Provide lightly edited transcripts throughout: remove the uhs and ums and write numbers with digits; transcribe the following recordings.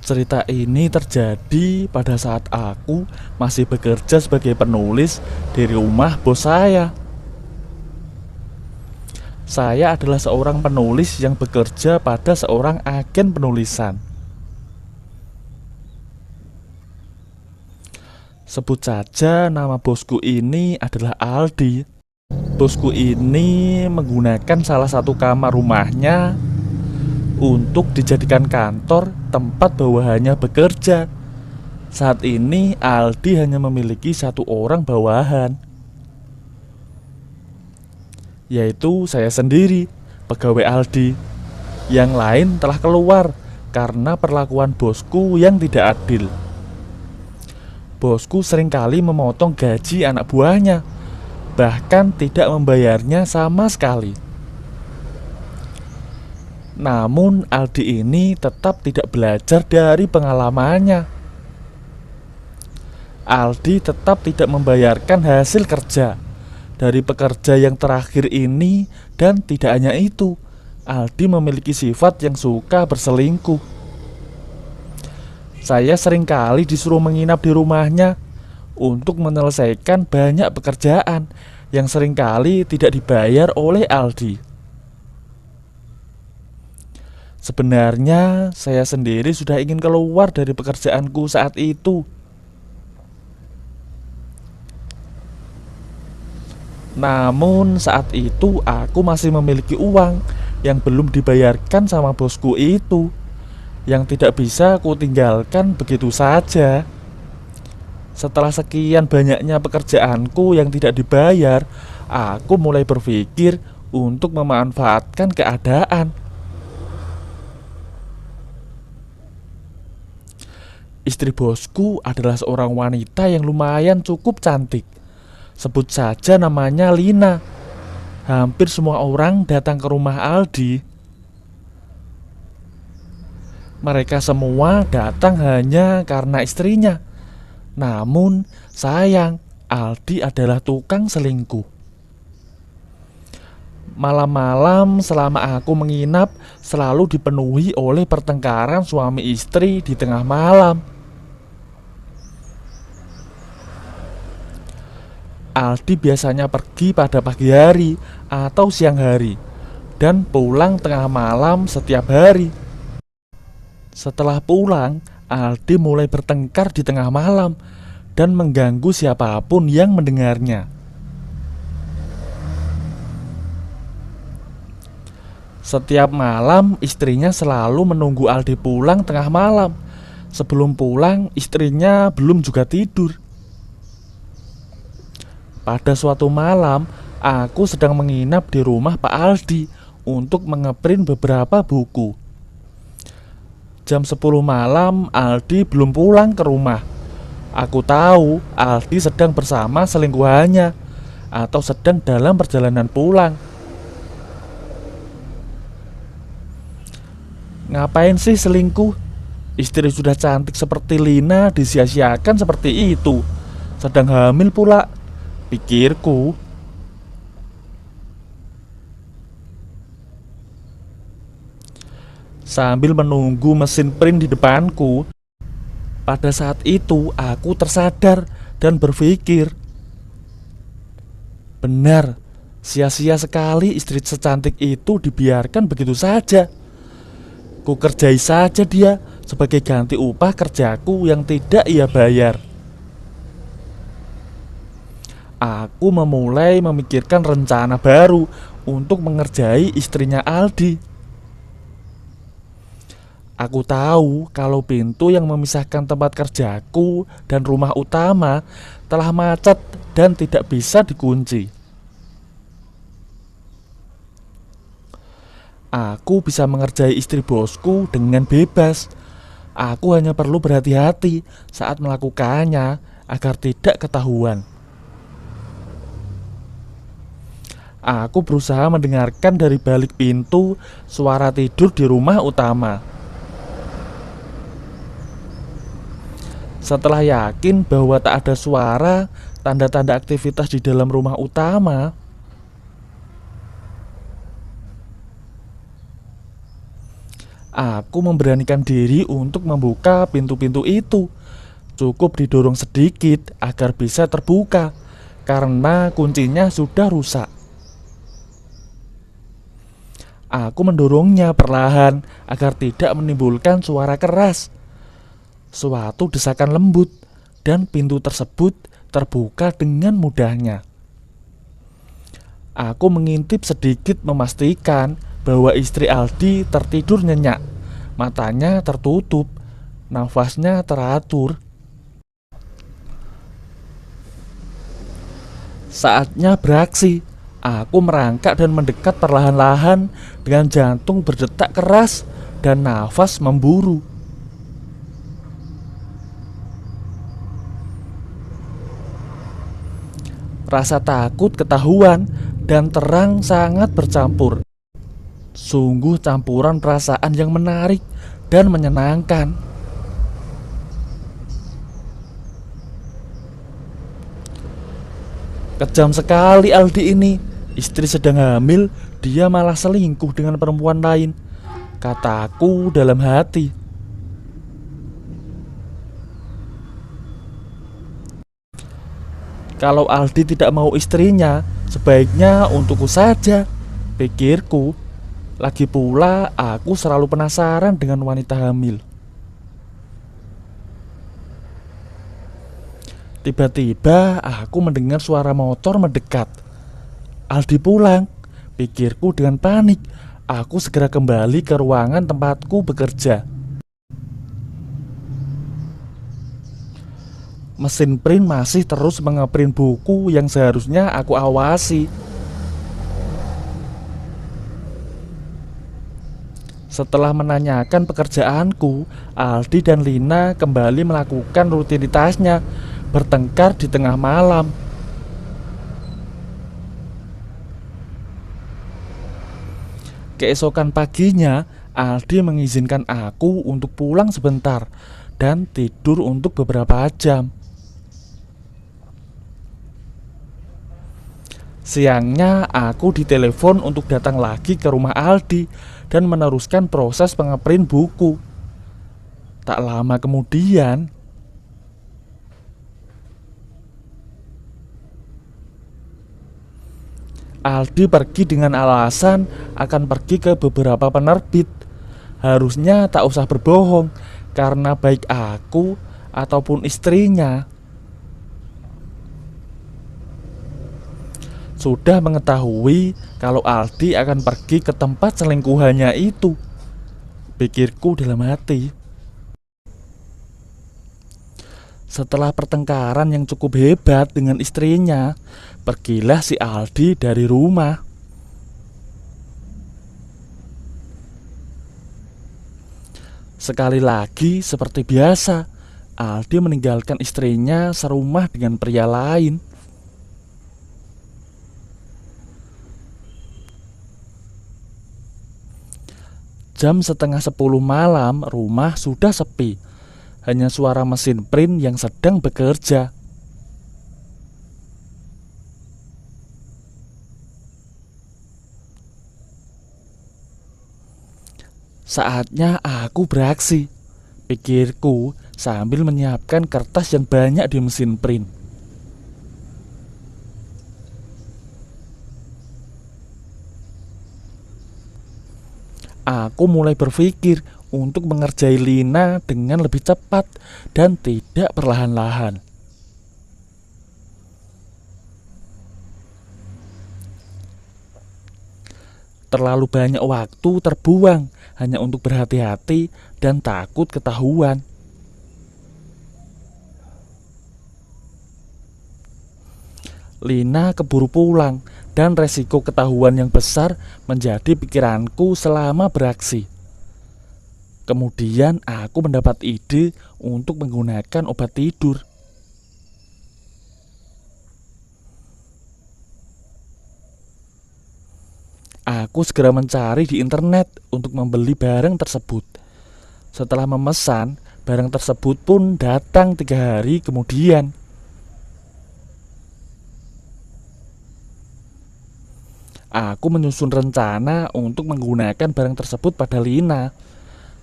Cerita ini terjadi pada saat aku masih bekerja sebagai penulis di rumah bos saya. Saya adalah seorang penulis yang bekerja pada seorang agen penulisan. Sebut saja nama bosku ini adalah Aldi. Bosku ini menggunakan salah satu kamar rumahnya untuk dijadikan kantor tempat bawahannya bekerja. Saat ini Aldi hanya memiliki satu orang bawahan, yaitu saya sendiri, pegawai Aldi. Yang lain telah keluar karena perlakuan bosku yang tidak adil. Bosku seringkali memotong gaji anak buahnya, bahkan tidak membayarnya sama sekali. Namun Aldi ini tetap tidak belajar dari pengalamannya. Aldi tetap tidak membayarkan hasil kerja dari pekerja yang terakhir ini. Dan tidak hanya itu, Aldi memiliki sifat yang suka berselingkuh. Saya seringkali disuruh menginap di rumahnya untuk menyelesaikan banyak pekerjaan yang seringkali tidak dibayar oleh Aldi. Sebenarnya saya sendiri sudah ingin keluar dari pekerjaanku saat itu. Namun saat itu aku masih memiliki uang yang belum dibayarkan sama bosku itu, yang tidak bisa aku tinggalkan begitu saja. Setelah sekian banyaknya pekerjaanku yang tidak dibayar, aku mulai berpikir untuk memanfaatkan keadaan. Istri bosku adalah seorang wanita yang lumayan cukup cantik. Sebut saja namanya Lina. Hampir semua orang datang ke rumah Aldi. Mereka semua datang hanya karena istrinya. Namun sayang, Aldi adalah tukang selingkuh. Malam-malam selama aku menginap selalu dipenuhi oleh pertengkaran suami istri di tengah malam. Aldi biasanya pergi pada pagi hari atau siang hari dan pulang tengah malam setiap hari. Setelah pulang, Aldi mulai bertengkar di tengah malam dan mengganggu siapapun yang mendengarnya. Setiap malam istrinya selalu menunggu Aldi pulang tengah malam. Sebelum pulang, istrinya belum juga tidur. Pada suatu malam, aku sedang menginap di rumah Pak Aldi untuk mengeprint beberapa buku. Jam 10 malam, Aldi belum pulang ke rumah. Aku tahu Aldi sedang bersama selingkuhannya atau sedang dalam perjalanan pulang. Ngapain sih selingkuh? Istri sudah cantik seperti Lina disia-siakan seperti itu. Sedang hamil pula, pikirku. Sambil menunggu mesin print di depanku, pada saat itu aku tersadar dan berpikir, benar, sia-sia sekali istri secantik itu dibiarkan begitu saja. Ku kerjai saja dia sebagai ganti upah kerjaku yang tidak ia bayar. Aku memulai memikirkan rencana baru untuk mengerjai istrinya Aldi. Aku tahu kalau pintu yang memisahkan tempat kerjaku dan rumah utama telah macet dan tidak bisa dikunci. Aku bisa mengerjai istri bosku dengan bebas. Aku hanya perlu berhati-hati saat melakukannya agar tidak ketahuan. Aku berusaha mendengarkan dari balik pintu suara tidur di rumah utama. Setelah yakin bahwa tak ada suara tanda-tanda aktivitas di dalam rumah utama, Aku memberanikan diri untuk membuka pintu-pintu itu. Cukup didorong sedikit agar bisa terbuka karena kuncinya sudah rusak. Aku mendorongnya perlahan agar tidak menimbulkan suara keras. Suatu desakan lembut dan pintu tersebut terbuka dengan mudahnya. Aku mengintip sedikit memastikan bahwa istri Aldi tertidur nyenyak. Matanya tertutup, nafasnya teratur. Saatnya beraksi. Aku merangkak dan mendekat perlahan-lahan dengan jantung berdetak keras dan nafas memburu. Rasa takut ketahuan dan terang sangat bercampur. Sungguh campuran perasaan yang menarik dan menyenangkan. Kejam sekali Aldi ini. Istri sedang hamil, dia malah selingkuh dengan perempuan lain, kataku dalam hati. Kalau Aldi tidak mau istrinya, sebaiknya untukku saja, pikirku. Lagi pula aku selalu penasaran dengan wanita hamil. Tiba-tiba aku mendengar suara motor mendekat. Aldi pulang, pikirku dengan panik. Aku segera kembali ke ruangan tempatku bekerja. Mesin print masih terus mengeprint buku yang seharusnya aku awasi. Setelah menanyakan pekerjaanku, Aldi dan Lina kembali melakukan rutinitasnya, bertengkar di tengah malam. Keesokan paginya, Aldi mengizinkan aku untuk pulang sebentar dan tidur untuk beberapa jam. Siangnya aku ditelepon untuk datang lagi ke rumah Aldi dan meneruskan proses pengeprint buku. Tak lama kemudian, Aldi pergi dengan alasan akan pergi ke beberapa penerbit. Harusnya tak usah berbohong, karena baik aku ataupun istrinya sudah mengetahui kalau Aldi akan pergi ke tempat selingkuhannya itu, pikirku dalam hati. Setelah pertengkaran yang cukup hebat dengan istrinya, pergilah si Aldi dari rumah. Sekali lagi seperti biasa, Aldi meninggalkan istrinya serumah dengan pria lain. Jam setengah 10 malam, rumah sudah sepi. Hanya suara mesin print yang sedang bekerja. Saatnya aku beraksi, pikirku sambil menyiapkan kertas yang banyak di mesin print. Aku mulai berpikir untuk mengerjai Lina dengan lebih cepat dan tidak perlahan-lahan. Terlalu banyak waktu terbuang hanya untuk berhati-hati dan takut ketahuan. Lina keburu pulang dan resiko ketahuan yang besar menjadi pikiranku selama beraksi. Kemudian aku mendapat ide untuk menggunakan obat tidur. Aku segera mencari di internet untuk membeli barang tersebut. Setelah memesan, barang tersebut pun datang 3 hari kemudian. Aku menyusun rencana untuk menggunakan barang tersebut pada Lina.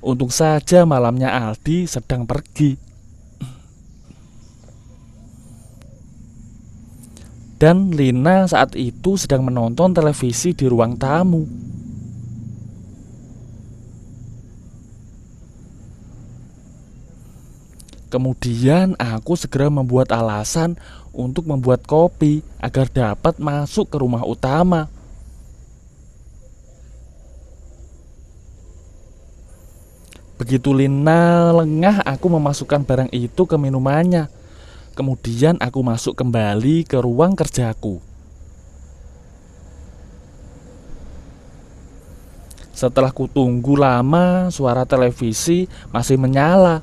Untung saja malamnya Aldi sedang pergi. Dan Lina saat itu sedang menonton televisi di ruang tamu. Kemudian aku segera membuat alasan untuk membuat kopi agar dapat masuk ke rumah utama. Begitu Lina lengah, aku memasukkan barang itu ke minumannya. Kemudian aku masuk kembali ke ruang kerjaku. Setelah kutunggu lama, suara televisi masih menyala.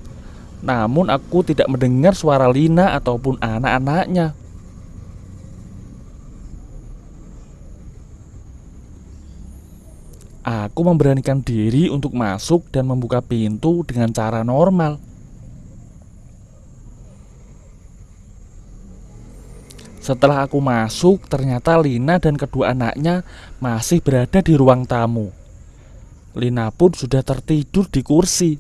Namun aku tidak mendengar suara Lina ataupun anak-anaknya. Aku memberanikan diri untuk masuk dan membuka pintu dengan cara normal. Setelah aku masuk, ternyata Lina dan kedua anaknya masih berada di ruang tamu. Lina pun sudah tertidur di kursi.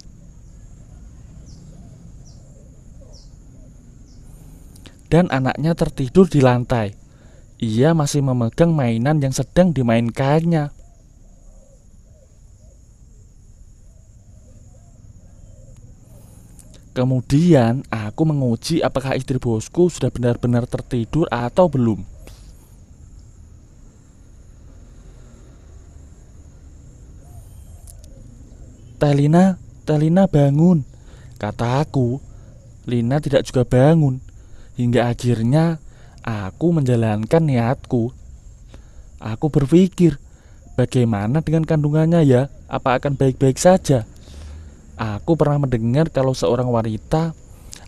Dan anaknya tertidur di lantai. Ia masih memegang mainan yang sedang dimainkannya. Kemudian aku menguji apakah istri bosku sudah benar-benar tertidur atau belum. Telina bangun," kata aku. Lina tidak juga bangun. Hingga akhirnya aku menjalankan niatku. Aku berpikir, bagaimana dengan kandungannya ya? Apa akan baik-baik saja? Aku pernah mendengar kalau seorang wanita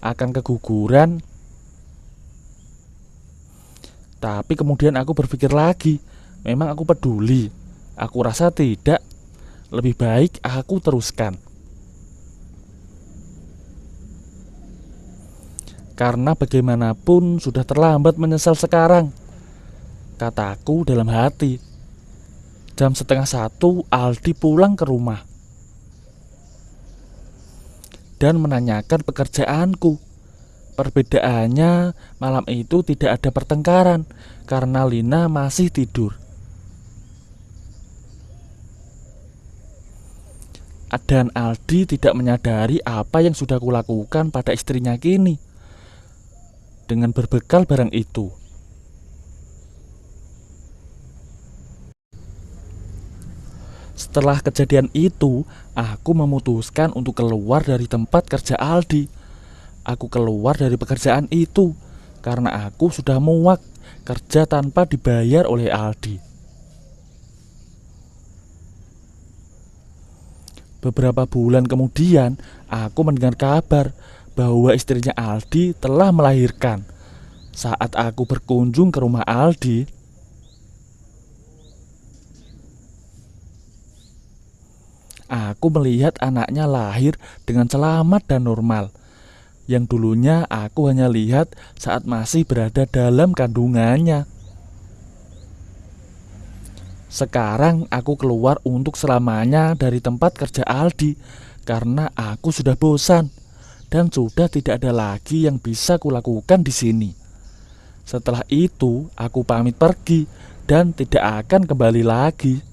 akan keguguran. Tapi kemudian aku berpikir lagi, memang aku peduli? Aku rasa tidak. Lebih baik aku teruskan. Karena bagaimanapun sudah terlambat menyesal sekarang, kataku dalam hati. Jam 12:30 Aldi pulang ke rumah dan menanyakan pekerjaanku. Perbedaannya, malam itu tidak ada pertengkaran karena Lina masih tidur. Dan Aldi tidak menyadari apa yang sudah kulakukan pada istrinya kini dengan berbekal barang itu. Setelah kejadian itu, aku memutuskan untuk keluar dari tempat kerja Aldi. Aku keluar dari pekerjaan itu karena aku sudah muak kerja tanpa dibayar oleh Aldi. Beberapa bulan kemudian, aku mendengar kabar bahwa istrinya Aldi telah melahirkan. Saat aku berkunjung ke rumah Aldi, aku melihat anaknya lahir dengan selamat dan normal. Yang dulunya aku hanya lihat saat masih berada dalam kandungannya. Sekarang aku keluar untuk selamanya dari tempat kerja Aldi karena aku sudah bosan dan sudah tidak ada lagi yang bisa kulakukan di sini. Setelah itu, aku pamit pergi dan tidak akan kembali lagi.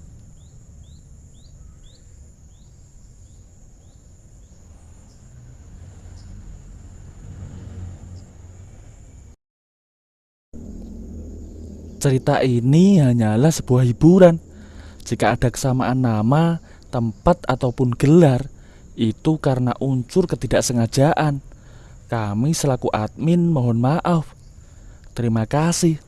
Cerita ini hanyalah sebuah hiburan. Jika ada kesamaan nama, tempat, ataupun gelar, itu karena unsur ketidaksengajaan. Kami selaku admin mohon maaf. Terima kasih.